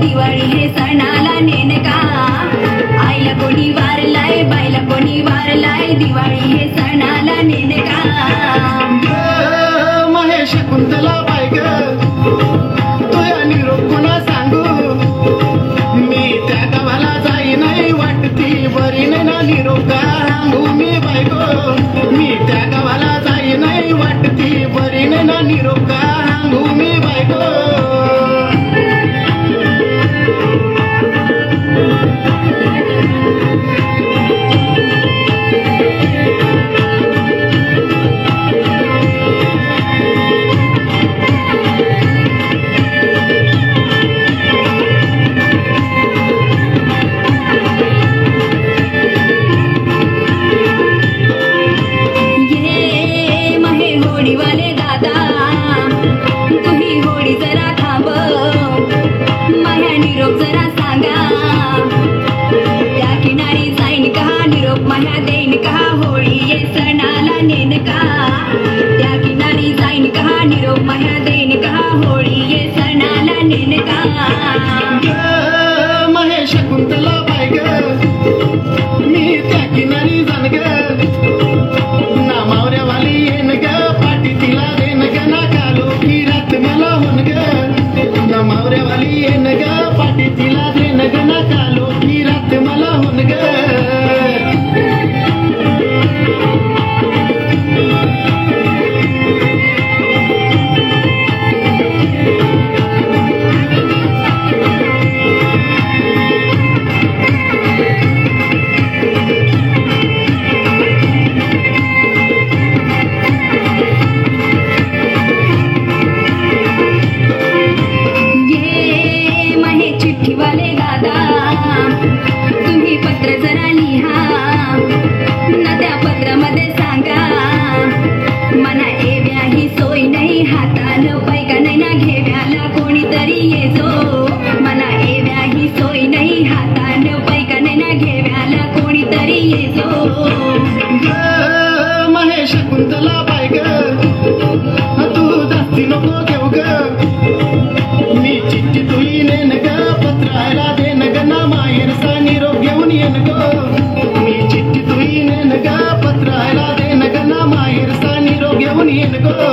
दिवाळी हे सणाला नेनका आईला कोणी वारलाय बाईला कोणी वारलाय दिवाळी हे सणाला नेनका महेश कुंतला बाई ग तुया निरोप पुन्हा सांगू मी त्या गावाला जाई नाही वाटती बरी नाही ना निरोप सांगू मी बाई गो मी त्या गावाला जाई नाही वाटती बरी नाही ना निरोप सांगू मी बाई गो होडीवाले दादा तुम्ही होडी जरा थांब माझ्या निरोप जरा सांगा त्या किनारी जाईन का निरोप माझ्या देईन का होळी ये सणाला नेन का त्या किनारी जाईन का निरोप माझ्या देईन का होळी ये सणाला नेन का महेश कुंतला बाई ग मी त्या किनारी जाण ग नामावऱ्यावाली येन ग तिला देन ग ना कालो की रात मला होन ग नमावऱ्यावाली येन ग पाटी तिला देन ग ना कालो की रात मला होन ग चिठ्ठीवाले दादा तुम्ही पत्र जरा लिहा न त्या पत्रामध्ये सांगा मना एव्याही सोय नाही हातानं पैका नाही ना घेव्याला कोणीतरी येजो मना एव्याही सोय नाही हातानं पैका नाही ना घेव्याला कोणीतरी येजो महेश कुंतला बाई ग तू जास्ती नको घेऊ ग मी चिठ्ठी तुली नेन ग पत्रायला देन ग ना माहेरचा निरोप घेऊन येन ग मी चिठ्ठी तुली नेन ग पत्रायला देन ग ना माहेरचा निरोप घेऊन येन ग